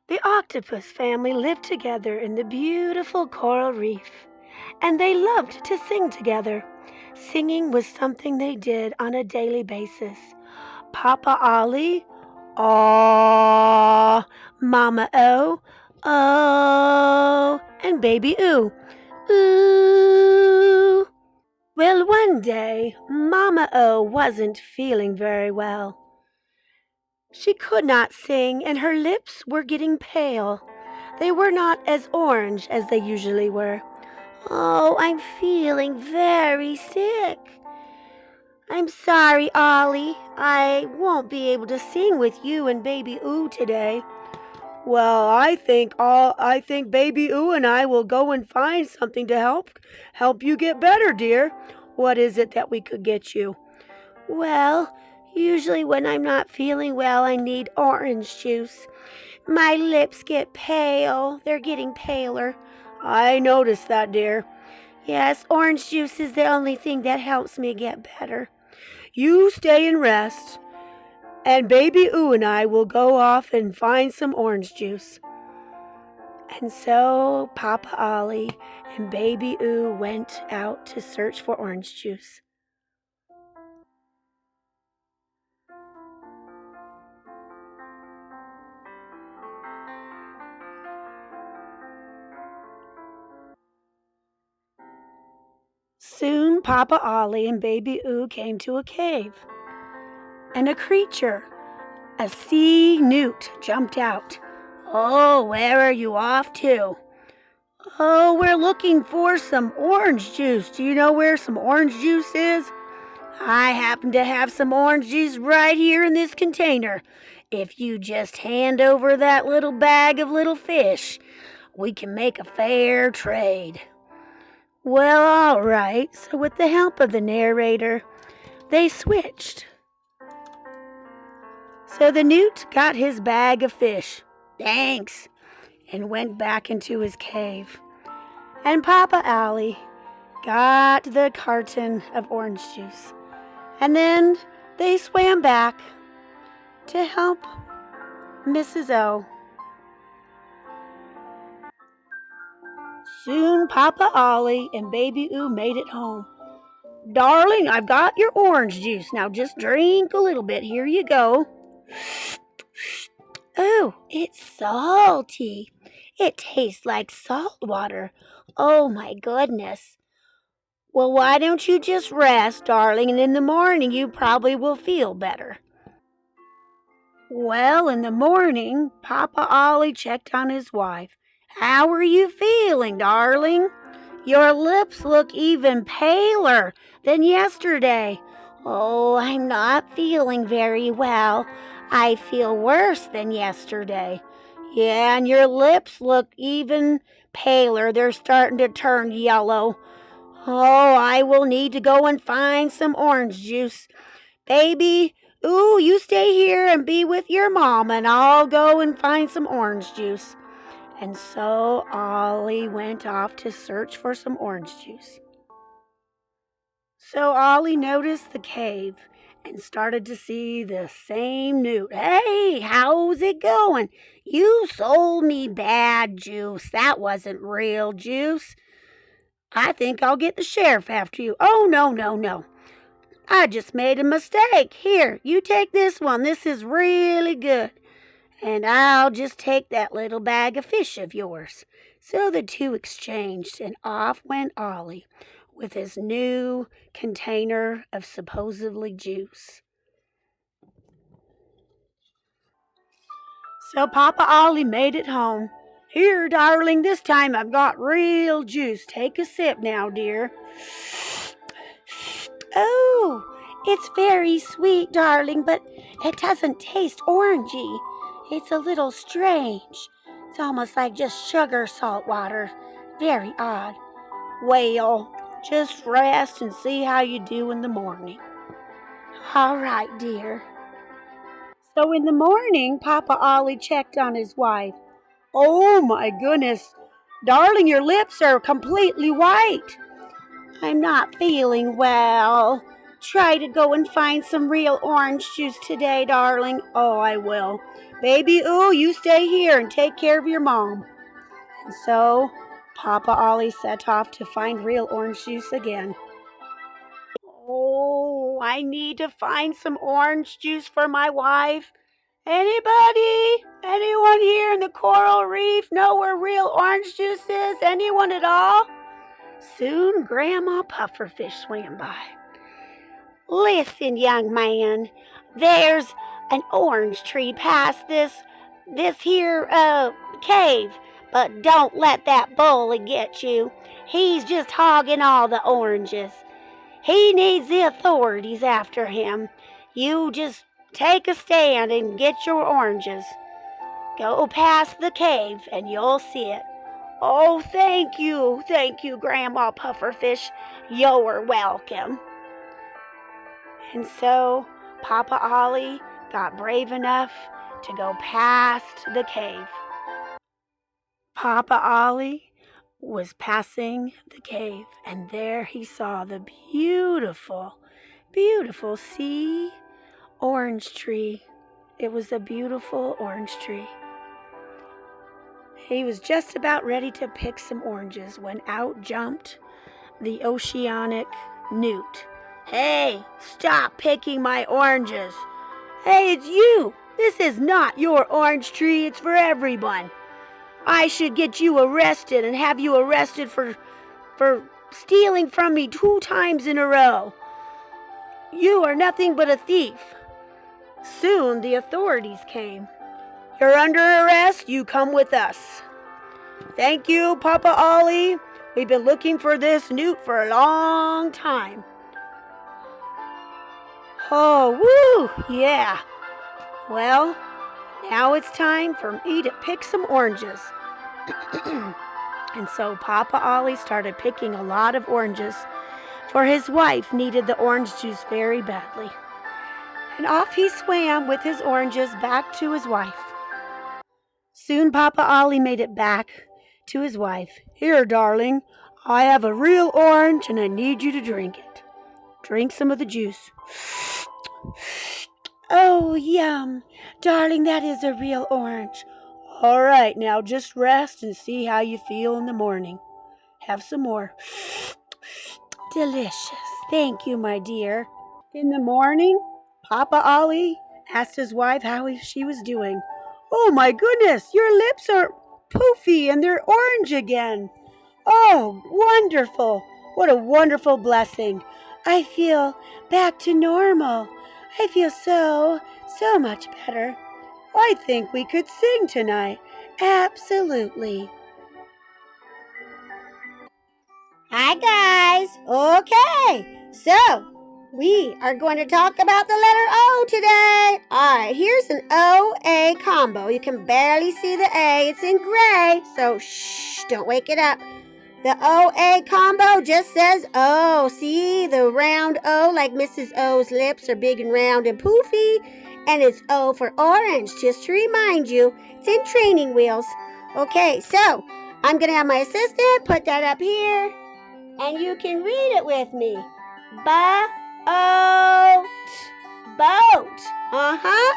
The octopus family lived together in the beautiful coral reef, and they loved to sing together. Singing was something they did on a daily basis. Papa Ollie, "Aww," Mama O, "Oh," and Baby Oo, "Ooh." Well, one day, Mama O wasn't feeling very well. She could not sing, and her lips were getting pale. They were not as orange as they usually were. "Oh, I'm feeling very sick." "I'm sorry, Ollie. I won't be able to sing with you and Baby Oo today." "Well, I think Baby Oo and I will go and find something to help you get better, dear. What is it that we could get you?" "Well, usually when I'm not feeling well, I need orange juice. My lips get pale. They're getting paler." "I noticed that, dear." "Yes, orange juice is the only thing that helps me get better." "You stay and rest, and Baby Oo and I will go off and find some orange juice." And so Papa Ollie and Baby Oo went out to search for orange juice. Soon Papa Ollie and Baby Oo came to a cave, and a creature, a sea newt, jumped out. "Oh, where are you off to?" "Oh, we're looking for some orange juice. Do you know where some orange juice is?" "I happen to have some orange juice right here in this container. If you just hand over that little bag of little fish, we can make a fair trade." Well, all right. So with the help of the narrator, they switched. So the newt got his bag of fish, "Thanks," and went back into his cave. And Papa Ollie got the carton of orange juice. And then they swam back to help Mrs. O. Soon Papa Ollie and Baby Oo made it home. "Darling, I've got your orange juice. Now just drink a little bit. Here you go." "Oh, it's salty. It tastes like salt water. Oh my goodness." "Well, why don't you just rest, darling, and in the morning you probably will feel better." Well, in the morning, Papa Ollie checked on his wife. "How are you feeling, darling? Your lips look even paler than yesterday." "Oh, I'm not feeling very well. I feel worse than yesterday." "Yeah, and your lips look even paler. They're starting to turn yellow." "Oh, I will need to go and find some orange juice. Baby, ooh, you stay here and be with your mom, and I'll go and find some orange juice." And so Ollie went off to search for some orange juice. So Ollie noticed the cave and started to see the same newt. "Hey, how's it going? You sold me bad juice. That wasn't real juice. I think I'll get the sheriff after you." "Oh, no, no, no. I just made a mistake. Here, you take this one. This is really good. And I'll just take that little bag of fish of yours." So the two exchanged, and off went Ollie with his new container of supposedly juice. So Papa Ollie made it home. "Here, darling, this time I've got real juice. Take a sip now, dear." "Oh, it's very sweet, darling, but it doesn't taste orangey. It's a little strange. It's almost like just sugar salt water. Very odd." "Well, just rest and see how you do in the morning." "All right, dear." So in the morning, Papa Ollie checked on his wife. "Oh, my goodness. Darling, your lips are completely white." "I'm not feeling well. try to go and find some real orange juice today, darling. Oh, I will. Baby Ooh, you stay here and take care of your mom. And so Papa Ollie set off to find real orange juice again. Oh, I need to find some orange juice for my wife. Anybody? Anyone here in the coral reef know where real orange juice is? Anyone at all? Soon Grandma Pufferfish swam by. Listen, young man, there's an orange tree past this here cave, but don't let that bully get you. He's just hogging all the oranges. He needs the authorities after him. You just take a stand and get your oranges. Go past the cave and you'll see it. Oh, thank you, Grandma Pufferfish. You're welcome. And so Papa Ollie got brave enough to go past the cave. Papa Ollie was passing the cave, and there he saw the beautiful, beautiful sea orange tree. It was a beautiful orange tree. He was just about ready to pick some oranges when out jumped the oceanic newt. Hey, stop picking my oranges. Hey, it's you. This is not your orange tree. It's for everyone. I should get you arrested and have you arrested for stealing from me 2 times in a row. You are nothing but a thief. Soon the authorities came. You're under arrest. You come with us. Thank you, Papa Ollie. We've been looking for this newt for a long time. Oh, woo, yeah. Well, now it's time for me to pick some oranges. And so Papa Ollie started picking a lot of oranges, for his wife needed the orange juice very badly. And off he swam with his oranges back to his wife. Soon Papa Ollie made it back to his wife. Here, darling, I have a real orange and I need you to drink it. Drink some of the juice. Oh, yum. Darling, that is a real orange. All right, now just rest and see how you feel in the morning. Have some more. Delicious. Thank you, my dear. In the morning, Papa Ollie asked his wife how she was doing. Oh, my goodness, your lips are poofy and they're orange again. Oh, wonderful. What a wonderful blessing. I feel back to normal. I feel so much better. I think we could sing tonight. Absolutely. Hi, guys. Okay, so we are going to talk about the letter O today. All right, here's an O-A combo. You can barely see the A. It's in gray, so shh, don't wake it up. The O-A combo just says O. See the round O, like Mrs. O's lips are big and round and poofy. And it's O for orange, just to remind you. It's in training wheels. Okay, so I'm going to have my assistant put that up here. And you can read it with me. Boat. Boat.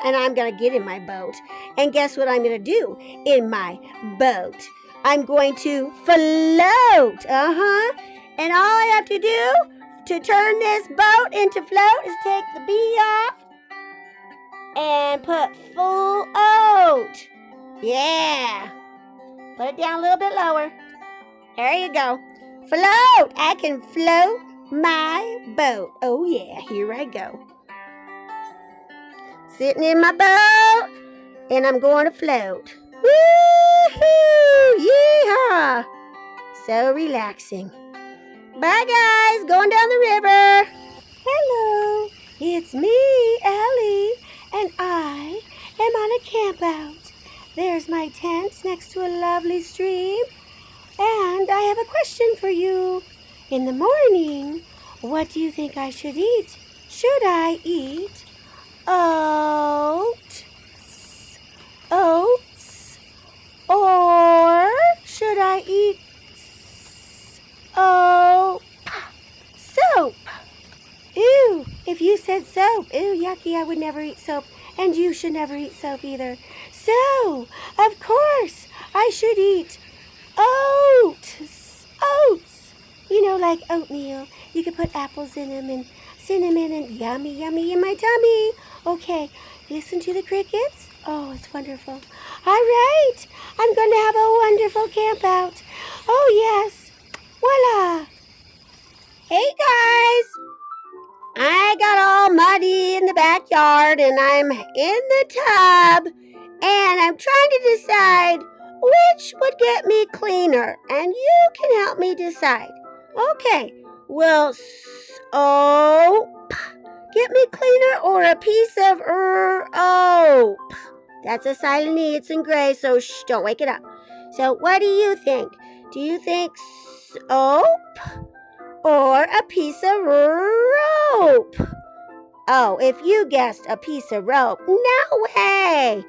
And I'm going to get in my boat. And guess what I'm going to do in my boat? I'm going to float. And all I have to do to turn this boat into float is take the B off and put full oat. Yeah. Put it down a little bit lower. There you go. Float. I can float my boat. Oh, yeah. Here I go. Sitting in my boat, and I'm going to float. Woo-hoo! Yeehaw! So relaxing. Bye, guys. Going down the river. Hello. It's me, Ellie, and I am on a camp out. There's my tent next to a lovely stream. And I have a question for you. In the morning, what do you think I should eat? Should I eat oats, or should I eat soap? Ew, Ooh, if you said soap, ooh, yucky, I would never eat soap. And you should never eat soap either. So, of course, I should eat oats. Oats. You know, like oatmeal. You could put apples in them and cinnamon and yummy, yummy in my tummy. Okay, listen to the crickets. Oh, it's wonderful. All right, I'm going to have a wonderful camp out. Oh, yes. Voila. Hey, guys. I got all muddy in the backyard and I'm in the tub and I'm trying to decide which would get me cleaner, and you can help me decide. Okay, will soap get me cleaner or a piece of oat? That's a silent E, it's in gray, so shh, don't wake it up. So what do you think? Do you think soap or a piece of rope? Oh, if you guessed a piece of rope, no way!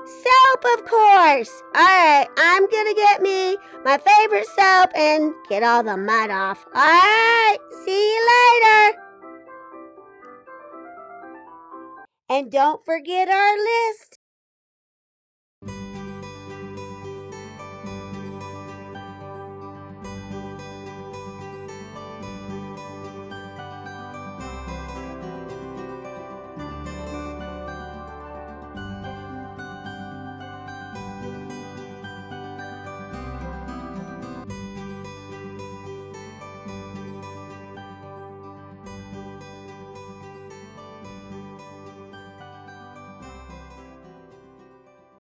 Soap, of course! Alright, I'm gonna get me my favorite soap and get all the mud off. Alright, see you later! And don't forget our list.